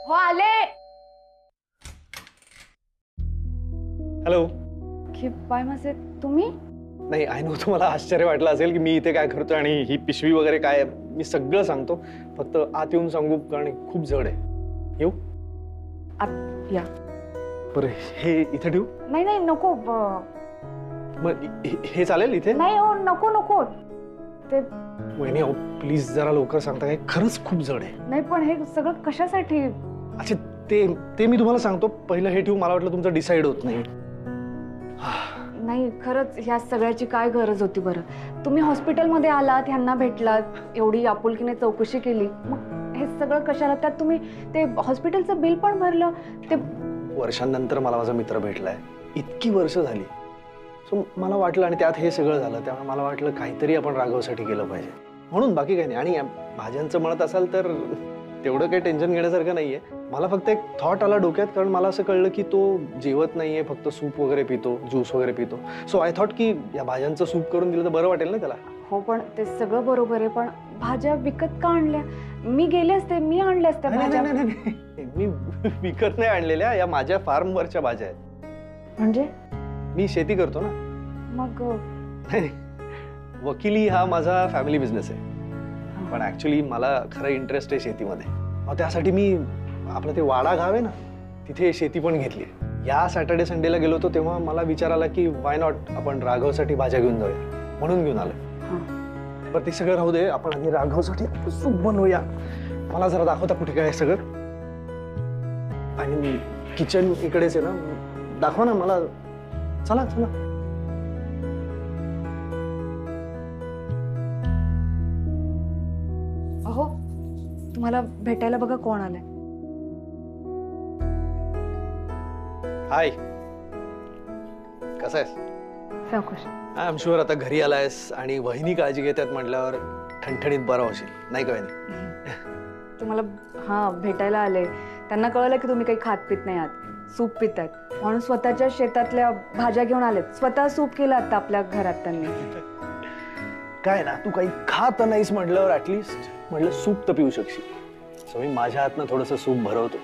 हो आले. Hello. Bye माझे तुम्ही? नाही आय नो तुम्हाला आश्चर्य वाटलं असेल की मी इथे काय करतोय आणि ही पिशवी वगैरे काय. मी सगळं सांगतो, फक्त आत येऊन सांगू कारण खूप जड आहे. येऊ? आत या. बरं हे इथे ठेवू? नाही नाही नको. मग हे चालेल इथे? नाही हो नको नको. ते वहिनी अहो प्लीज जरा लवकर सांगता काय, खरंच खूप जड आहे. नाही पण हे सगळं कशासाठी? अच्छा ते मी तुम्हाला सांगतो, पहिलं हे ठेवू. मला वाटलं तुमचं डिसाईड होत नाही. नाही खरंच ह्या सगळ्याची काय गरज होती बरं? तुम्ही हॉस्पिटलमध्ये आलात, ह्यांना भेटलात, एवढी आपुलकीने चौकशी केली, मग हे सगळं कशाला? त्यात तुम्ही ते हॉस्पिटलचं बिल पण भरलं. ते वर्षांनंतर मला माझा मित्र भेटलाय, इतकी वर्ष झाली. सो मला वाटलं, आणि त्यात हे सगळं झालं, त्यामुळे मला वाटलं काहीतरी आपण राघवसाठी केलं पाहिजे म्हणून, बाकी काही नाही. आणि भाज्यांचं म्हणत असाल तर तेवढं काही टेन्शन घेण्यासारखं नाहीये. मला फक्त एक थॉट आला डोक्यात, कारण मला असं कळलं की तो जेवत नाहीये, फक्त सूप वगैरे पितो, ज्यूस वगैरे पितो. सो आय थॉट की या भाज्यांचं सूप करून दिलं तर बरं वाटेल ना त्याला. हो पण ते सगळं बरोबर आहे, पण भाज्या विकत का आणल्या? मी गेले असते, मी आणल्या असत्या भाज्या. मी विकत नाही आणलेल्या, या माझ्या फार्मवरच्या भाज्या आहेत. म्हणजे मी शेती करतो ना. मग नाही, वकिली हा माझा फॅमिली बिझनेस आहे, पण ऍक्च्युली मला खरं इंटरेस्ट आहे शेतीमध्ये. त्यासाठी मी आपलं ते वाडा गाव आहे ना, तिथे शेती पण घेतली. या सॅटर्डे संडेला गेलो होतो तेव्हा मला विचार आला की वाय नॉट आपण राघवसाठी भाज्या घेऊन जाऊया, म्हणून घेऊन आलो. पण ते सगळं राहू दे, आपण आधी राघवसाठी सूप बनवूया. मला जरा दाखवता कुठे काय सगळं? आणि किचन इकडेच आहे ना, दाखवा ना मला. चला चला. अहो तुम्हाला भेटायला बघा कोण आलंय. हाय, कसा आहेस? सावकाश. आय एम शुअर आता घरी आलायस आणि वहिनी काळजी घेतात म्हटल्यावर ठणठणीत बरं होशील, नाही का वहिनी? तुम्हाला हा भेटायला आले, त्यांना कळलं की तुम्ही काही खात पित नाही आहात, सूप पितायत, म्हणून स्वतःच्या शेतातल्या भाज्या घेऊन आलेत. स्वतः सूप केलं आता आपल्या घरात त्यांनी. काय ना, तू काही खात नाहीस म्हटल्यावर ऍटलीस्ट म्हटलं सूप तर पिऊ शकशील. सो मी माझ्या हातनं थोडंसं सूप भरवतो,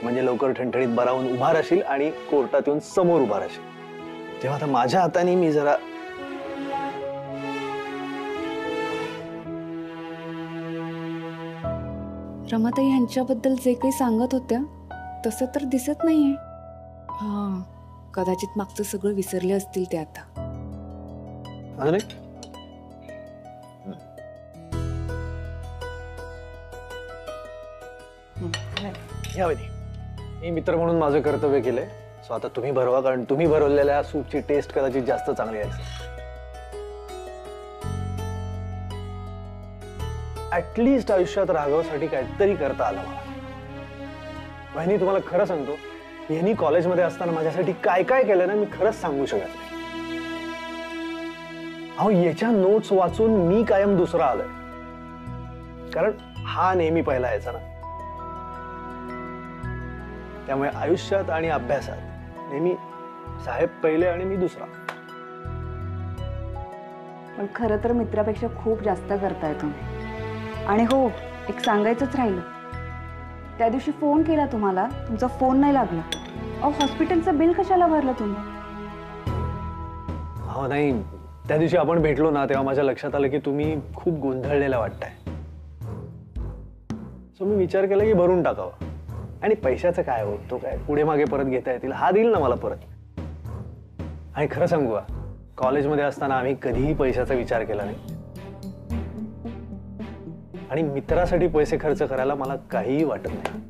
म्हणजे लवकर ठणठणीत बरा होऊन उभा राहशील आणि कोर्टात येऊन समोर उभा राहशील. तेव्हा आता माझ्या हाताने मी जरा रमाताई यांच्याबद्दल जे काही सांगत होत्या तसं तर दिसत नाहीये. हा, कदाचित मागचं सगळं विसरले असतील ते आता. मी मित्र म्हणून माझं कर्तव्य केलंय. सो आता तुम्ही भरवा, कारण तुम्ही भरवलेल्या सूपची टेस्ट कदाचित जास्त चांगली आहे. ऍटलीस्ट आयुष्यात राघवसाठी काहीतरी करता आलं मला. वहिनी तुम्हाला खरं सांगतो, यांनी कॉलेजमध्ये असताना माझ्यासाठी काय काय केलं ना, मी खरंच सांगू शकत नाही. अहो याच्या नोट्स वाचून मी कायम दुसरा आलोय, कारण हा नेहमी पहिला यायचा ना. त्यामुळे आयुष्यात आणि अभ्यासात नेहमी साहेब पहिले आणि मी दुसरा. पण खरं तर मित्रापेक्षा खूप जास्त करताय तुम्ही. आणि हो, एक सांगायचंच राहिलं, त्या दिवशी फोन केला तुम्हाला, तुमचा फोन नाही लागला. अहो हॉस्पिटलचं बिल कशाला भरलं तुम्ही? हो नाही, त्या दिवशी आपण भेटलो ना तेव्हा माझ्या लक्षात आलं की तुम्ही खूप गोंधळलेला वाटताय. सो मी विचार केला की भरून टाकावं. आणि पैशाचं काय हो, तो काय पुढे मागे परत घेता येतील, हा देईल ना मला परत. आणि खरं सांगू का, कॉलेजमध्ये असताना आम्ही कधीही पैशाचा विचार केला नाही, आणि मित्रासाठी पैसे खर्च करायला मला काहीही वाटत नाही.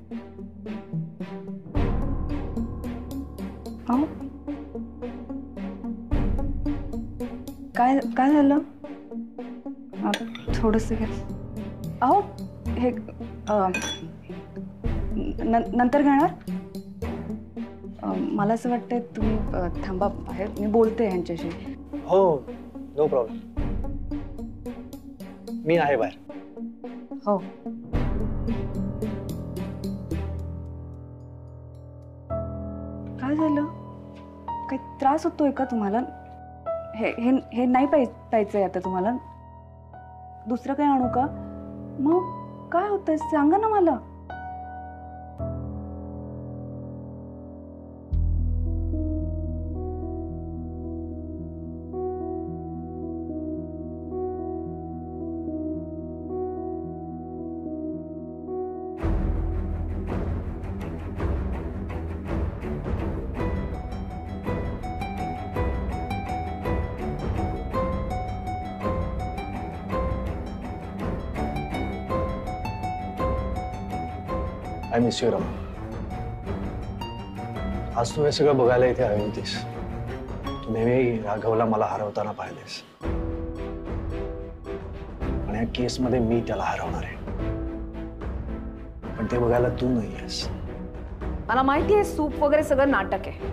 काय काय झालं? थोडस घ्या. अहो हे नंतर घेणार. मला असं वाटतंय तुम्ही थांबा बाहेर, मी बोलते ह्यांच्याशी. हो नो प्रॉब्लेम, मी आहे बाहेर. हो. काय झालं? काही त्रास होतोय का तुम्हाला? हे हे हे नाही प्यायचंय आता तुम्हाला? दुसरं काही आणू का? मग काय होतंय सांगा ना मला. I miss you Rama. आज तू हे सगळं बघायला इथे आली होतीस. तू नेहमी राघवला मला हरवताना पाहिलेस आणि या केसमध्ये मी त्याला हरवणार आहे. पण ते बघायला तू नाहीयेस. मला माहिती आहे सूप वगैरे सगळं नाटक आहे.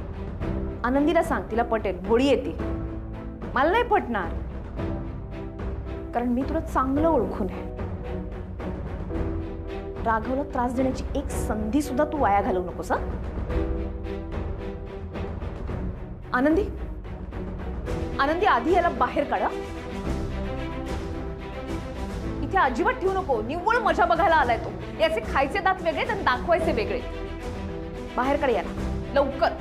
आनंदीला सांग, तिला पटेल. भोळी येते. मला नाही पटणार, कारण मी तुला चांगलं ओळखून आहे. राघवला त्रास देण्याची एक संधी सुद्धा तू वाया घालवू नकोस. हा आनंदी, आनंदी, आधी याला बाहेर काढा. इथे अजिबात ठेवू नको. निव्वळ मजा बघायला आलाय तो. याचे खायचे दात वेगळे आणि दाखवायचे वेगळे. बाहेर काढ याला लवकर.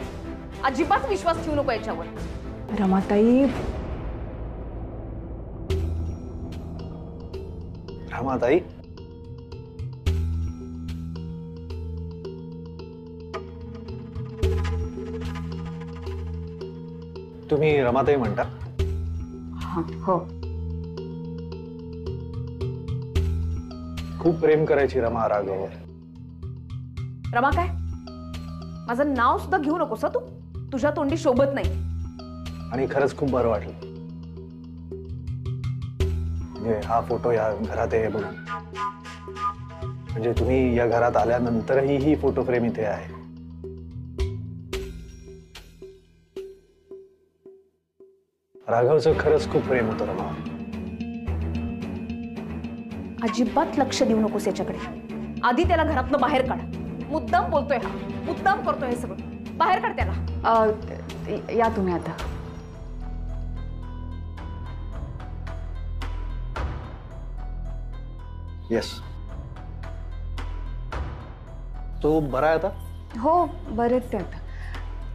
अजिबात विश्वास ठेवू नको याच्यावर. रमाताई, रमाताई, तुम्ही रमाताई म्हणता? हां, हो. खूप प्रेम करायची रमा राघववर. रमा काय? माझं नाव सुद्धा घेऊ नकोस तू. तुझ्या तोंडी शोभत नाही. आणि खरंच खूप बरं वाटलं म्हणजे हा फोटो या घरात आहे बघून. म्हणजे तुम्ही या घरात आल्यानंतरही ही फोटो फ्रेम इथे आहे. राघवचं खरंच खूप प्रेम होतं रमा. अजिबात लक्ष देऊ नकोस याच्याकडे. आधी त्याला घरातनं बाहेर काढ. मुद्दाम बोलतोय हा. मुद्दाम करतोय हे सगळं. बाहेर काढ त्याला. या तुम्ही आता. येस. तो बरा आहे आता? हो, बरेच ते आता.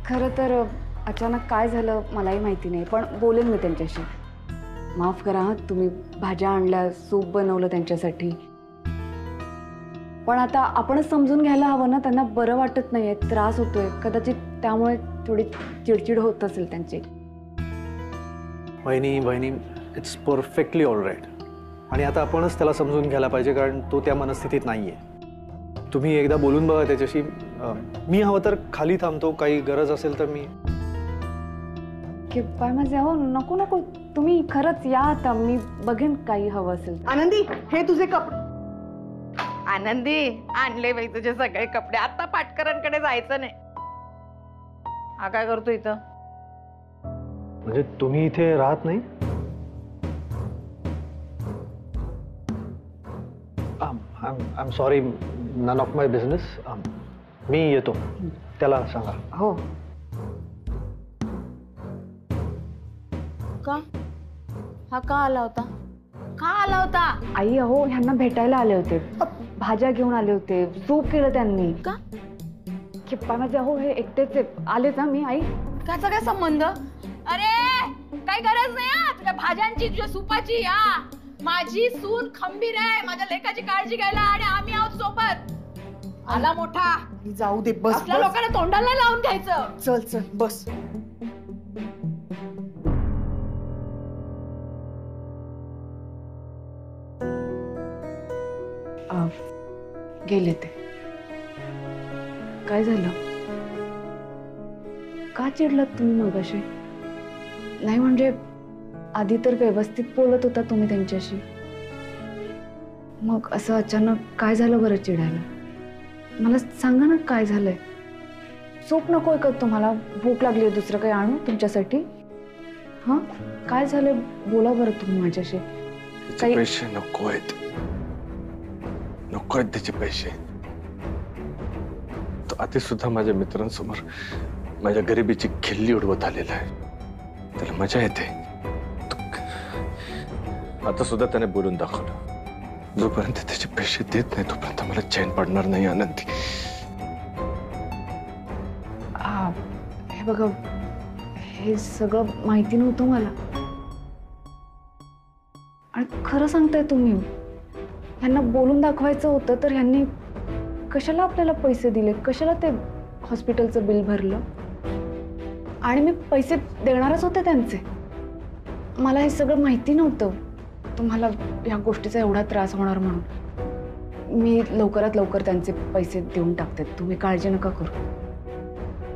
खरं तर अचानक काय झालं मलाही माहिती नाही, पण बोलेन मी त्यांच्याशी. माफ करा हां, तुम्ही भाज्या आणल्या, सूप बनवलं त्यांच्यासाठी. पण आता आपणच समजून घ्यायला हवं ना. त्यांना बरं वाटत नाहीये, त्रास होतोय. कदाचित त्यामुळे थोडी चिडचिड होत असेल त्यांची. बहिणी, इट्स परफेक्टली ऑल राईट. आणि आता आपणच त्याला समजून घ्यायला पाहिजे, कारण तो त्या मनस्थितीत नाहीये. तुम्ही एकदा बोलून बघा त्याच्याशी. मी हवं तर खाली थांबतो. काही गरज असेल तर मी. की काय माझे हो, नको नको, तुम्ही खरंच या आता. मी बघेन काही हवं असेल. आनंदी, हे तुझे कपडे. आनंदी, आणले बाई तुझे सगळे कपडे. आता पाटकरांकडे जायचं नाही. हा काय करतो इथं? म्हणजे तुम्ही इथे राहत नाही? I sorry, none of my business. मी येतो. त्याला सांगा. हो. का? हा का आला होता? का आला होता? आई अहो, ह्यांना भेटायला आले होते. भाज्या घेऊन आले होते. सूप केलं त्यांनी. का? किप्पा माझे अहो, हे एकटेच आलेच ना. मी आई त्याचा काय संबंध? अरे काही गरज नाही हा तुझ्या भाज्यांची, तुझ्या सुपाची. हा माझी सून खंबीर आहे माझ्या लेकाची काळजी घ्यायला, आणि आम्ही आहोत सोबत. आला मोठा. जाऊ दे, बस. आपल्या लोकांना तोंडाला लावून घ्यायचं. चल चल बस. गेले ते. काय झालं? का चिडलात तुम्ही मगाशी? नाही म्हणजे आधी तर व्यवस्थित बोलत होता तुम्ही त्यांच्याशी. मग असं अचानक काय झालं बरं चिडायला? मला सांगा ना काय झालंय. सूप नकोय का तुम्हाला? भूक लागली, दुसरं काही आणू तुमच्यासाठी? हा काय झालंय बोला बरं तुम्ही माझ्याशी. काही पैसे नको आहेत. नको आहेत त्याचे पैसे. तो आधी सुद्धा माझ्या मित्रांसमोर माझ्या गरिबीची खिल्ली उडवत आलेला आहे. त्याला मजा येते. आता सुद्धा त्याने बोलून दाखवलं. जोपर्यंत त्याचे पैसे देत नाही तोपर्यंत मला चैन पडणार नाही आनंदी. हे बघा, हे सगळं माहिती नव्हतं मला. आणि खरं सांगताय तुम्ही, ह्यांना बोलून दाखवायचं होतं तर ह्यांनी कशाला आपल्याला पैसे दिले? कशाला ते हॉस्पिटलचं बिल भरलं? आणि मी पैसे देणारच होते त्यांचे. मला हे सगळं माहिती नव्हतं तुम्हाला ह्या गोष्टीचा एवढा त्रास होणार म्हणून. मी लवकरात लवकर त्यांचे पैसे देऊन टाकते, तुम्ही काळजी नका करू.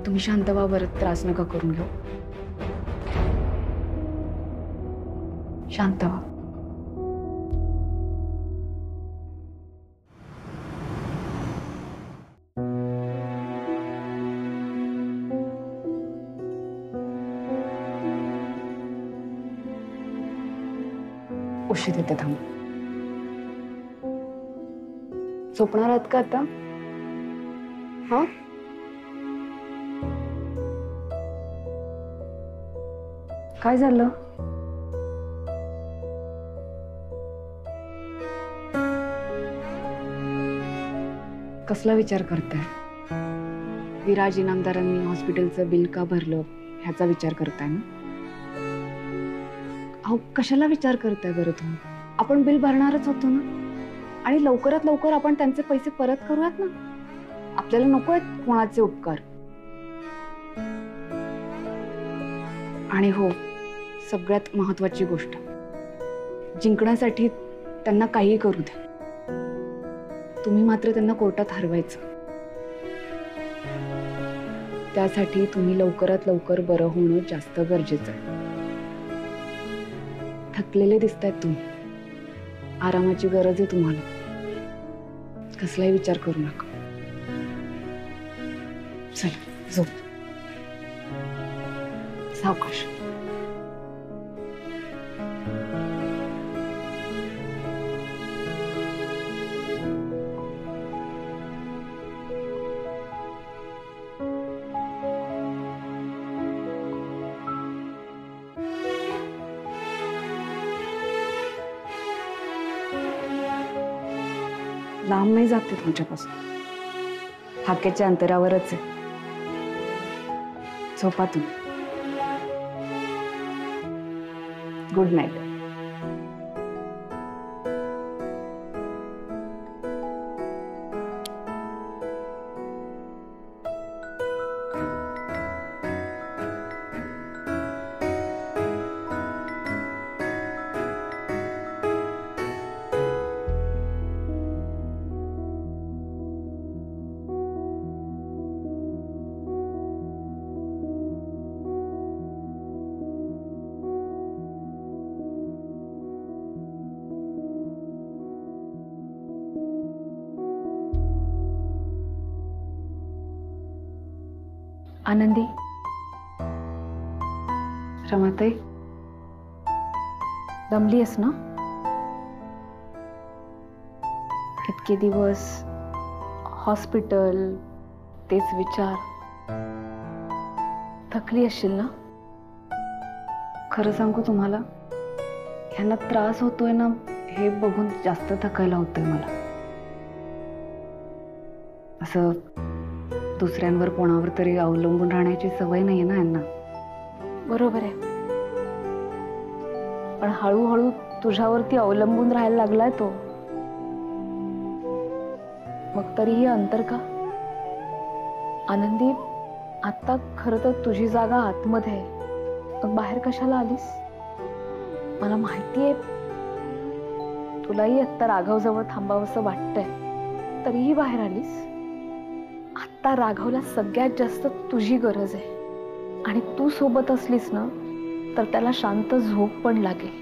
तुम्ही शांत व्हा बरं, त्रास नका करून घेऊ. शांत व्हा. उशीर येते, थांब. झोपणार आहात का आता? हा, काय झालं? कसला विचार करताय? विराज इनामदारांनी हॉस्पिटलचं बिल का भरलं ह्याचा विचार करताय ना? अहो, कशाला विचार करताय बरं तुम्ही? आपण बिल भरणारच होतो ना, आणि लवकरात लवकर आपण त्यांचे पैसे परत करूयात ना. आपल्याला नको आहेत कोणाचे उपकार. आणि हो, सगळ्यात महत्वाची गोष्ट, जिंकण्यासाठी त्यांना काहीही करू द्या, तुम्ही मात्र त्यांना कोर्टात हरवायचं. त्यासाठी तुम्ही लवकरात लवकर बरं होणं जास्त गरजेचं आहे. थकलेले दिसतायत तुम्ही, आरामाची गरज आहे तुम्हाला. कसलाही विचार करू नका. चला झोप, सावकाश. लांब नाही जाते तुमच्यापासून, हाकेच्या अंतरावरच आहे. झोपा तुम्ही. Good night. आनंदी, रमाताई, दमलीयस ना? इतके दिवस हॉस्पिटल, तेच विचार, थकली असशील ना? खरं सांगू तुम्हाला, ह्यांना त्रास होतोय ना हे बघून जास्त थकायला होतंय मला. असं दुसऱ्यांवर कोणावर तरी अवलंबून राहण्याची सवय नाहीये ना यांना. बरोबर आहे, पण हळूहळू तुझ्यावरती अवलंबून राहायला लागलाय तो. मग तरीही अंतर का? आनंदी, आता खरं तर तुझी जागा आतमध्ये आहे, मग बाहेर कशाला आलीस? मला माहितीये तुलाही आत्ता राघवजवळ थांबावंसं वाटतंय, तरीही बाहेर आलीस. आता राघवला सगळ्यात जास्त तुझी गरज आहे, आणि तू सोबत असलीस ना तर त्याला शांत झोप पण लागेल.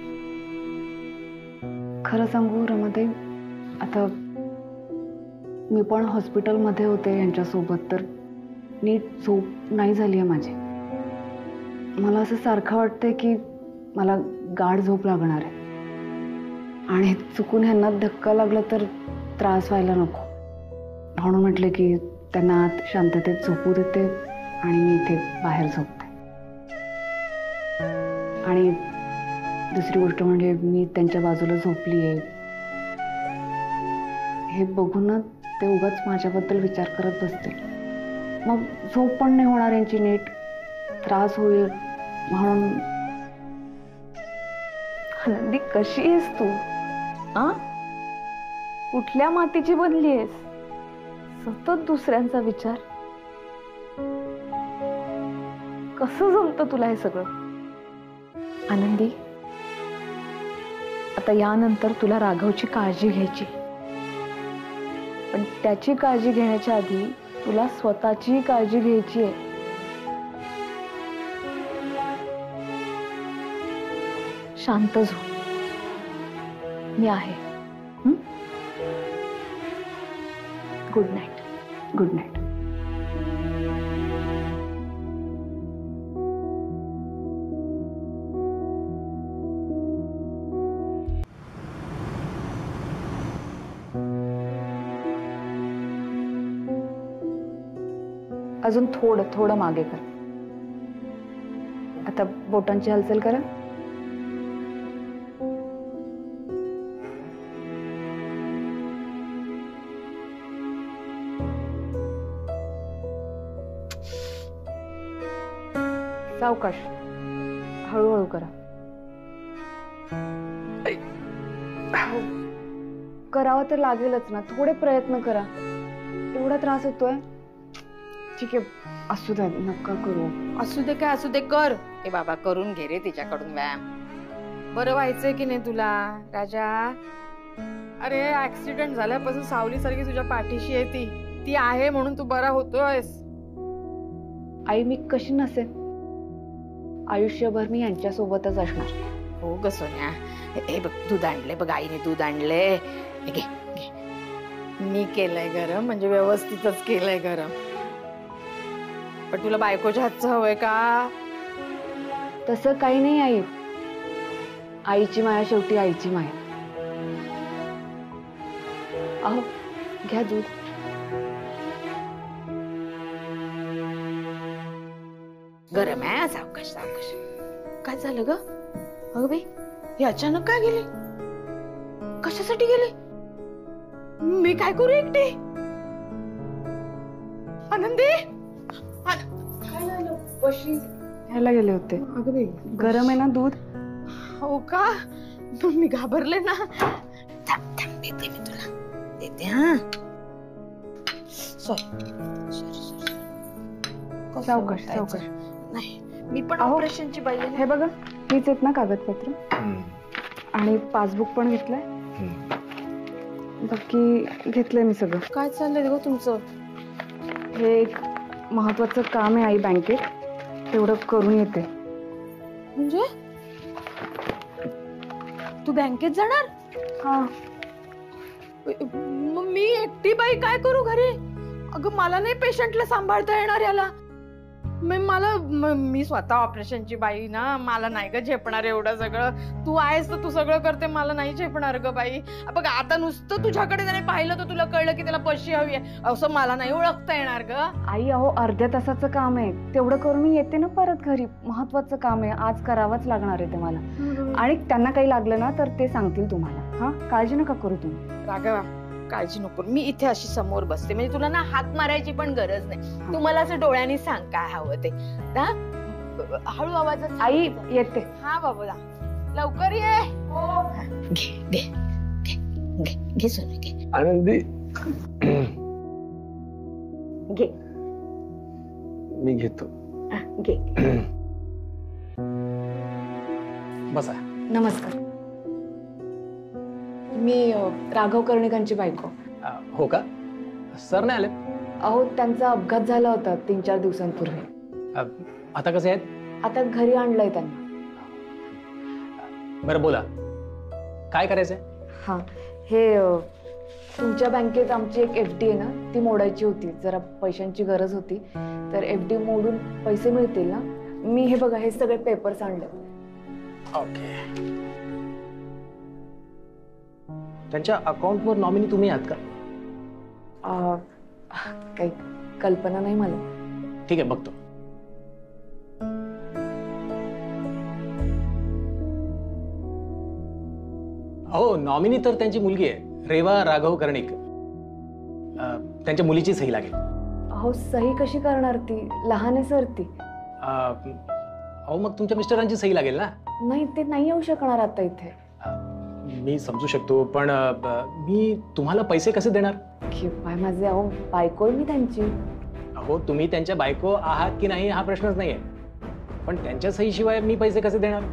खरं सांगू रमाताई, आता मी पण हॉस्पिटलमध्ये होते यांच्यासोबत, तर नीट झोप नाही झाली आहे माझी. मला असं सारखं वाटतंय की मला गाढ झोप लागणार आहे, आणि चुकून ह्यांना धक्का लागला तर त्रास व्हायला नको, म्हणून म्हटलं की त्यांना आत शांततेत झोपू देते आणि मी इथे बाहेर झोपते. आणि दुसरी गोष्ट म्हणजे मी त्यांच्या बाजूला झोपली आहे हे बघून ते उगाच माझ्याबद्दल विचार करत बसतील. मग झोप पण नाही होणार यांची नीट, त्रास होईल म्हणून. आनंदी, कशी आहेस तू? आ, कुठल्या मातीची बनली आहेस? सतत दुसऱ्यांचा विचार. कसं जमतं तुला हे सगळं? आनंदी, आता यानंतर तुला राघवची काळजी घ्यायची. पण त्याची काळजी घेण्याच्या आधी तुला स्वतःची काळजी घ्यायची आहे. शांत झो, मी आहे. Good night. Good night. अजून थोडं थोडं मागे कर. आता बोटांची हालचाल करा. सावकाश, हळूहळू करा. करावं तर लागेलच ना, थोडे प्रयत्न करा. एवढा त्रास होतोय. ठीक आहे, असू दे, नका करू. असू दे काय असू दे, कर. ए बाबा, करून घे रे तिच्याकडून व्यायाम. बरं व्हायचंय की नाही तुला राजा? अरे ऍक्सिडेंट झाल्यापासून सावली सारखी तुझ्या पाठीशी आहे. ती आहे म्हणून तू बरा होतोयस. आई, मी कशी नसेन? आयुष्यभर मी यांच्या सोबतच असणार. हो ग सोन्या. हे बघ, दूध आणले बघ, आईने दूध आणले. घे घे. मी केलंय गरम, म्हणजे व्यवस्थितच केलंय गरम. पण तुला बायकोच्या हातचं हवंय का? तसं काही नाही आई. आईची माया शेवटी आईची माया. अहो, घ्या दूध. गरम आहे. सावकाश सावकाश. काय झालं ग? अगं बाई, हे अचानक काय गेले? कशासाठी गेले? मी काय करू एकटी? आनंदी, काय झालं? बशी ह्याला गेले होते. अगं बाई, गरम आहे ना दूध? हो का? मी घाबरले ना. थांब थांब, देते मी तुला, देते. हा, सॉरी सॉरी सॉरी. सावकाश सावकाश. नाही, मी पण अहो, ऑपरेशनची बाई आहे. हे बघा, हीच आहेत ना कागदपत्र. आणि पासबुक पण घेतलंय. बाकी घेतलंय मी सगळं. काय चाललंय ग तुमचं? हे एक महत्वाचं काम आहे आई बँकेत, तेवढं करून येते. म्हणजे तू बँकेत जाणार? हा. मग मी एकटी बाई काय करू घरी? अगं मला नाही पेशंटला सांभाळता येणार याला. मी स्वतः ऑपरेशनची बाई ना, मला नाही ग झेपणार एवढं सगळं. तू आहेस तर तू सगळं करते, मला नाही झेपणार ग बाई. बघ, आता नुसतं तुझ्याकडे त्याने पाहिलं तर तुला कळलं की त्याला पशी हवी आहे, असं मला नाही ओळखता येणार ग. आई, अहो, अर्ध्या तासाचं काम आहे, तेवढं करून मी येते ना परत घरी. महत्वाचं काम आहे, आज करावंच लागणार आहे ते मला. आणि त्यांना काही लागलं ना तर ते सांगतील तुम्हाला. हा, काळजी नका करू तुम्ही. राघवा, काळजी नको. मी इथे अशी समोर बसते, म्हणजे तुला ना हाक मारायची पण गरज नाही. तू मला असं डोळ्यांनी सांग काय हवं ते. हळू आवाजात. आई, येते. हा बाबा, लवकर ये. घे घे घे घे घे सोने, घे. आनंदी, घे. मी घेतो. घे. बसा. नमस्कार. मी राघव कर्णिकांची बायको. हो का? सर नाही आले? अहो, त्यांचा अपघात झाला होता 3-4 दिवसांपूर्वी. आता कसे आहेत? आता घरी आणलंय त्यांना. बरं, बोला, काय करायचंय? हा, हे तुमच्या बँकेत आमची एक FD आहे ना, ती मोडायची होती. जरा पैशांची गरज होती, तर FD मोडून पैसे मिळतील ना? मी हे बघा, हे सगळे पेपर्स आणले. ओके. त्यांच्या अकाउंटवर नॉमिनी तुम्ही आहात का? काही कल्पना नाही मला. ठीक आहे, बघतो. हो, नॉमिनी तर त्यांची मुलगी आहे, रेवा राघव कर्णिक. त्यांच्या मुलीची सही लागेल. अहो, सही कशी करणार ती? लहान आहे सर ती. अहो, मग तुमच्या मिस्टरांची सही लागेल ना? नाही, ते नाही येऊ शकणार आता इथे. मी समजू शकतो, पण मी तुम्हाला पैसे कसे देणार? बाय माझे, अहो, बायको आहे मी त्यांची. अहो, तुम्ही त्यांच्या बायको आहात की नाही हा प्रश्नच नाहीये, पण त्यांच्या सहीशिवाय मी पैसे कसे देणार?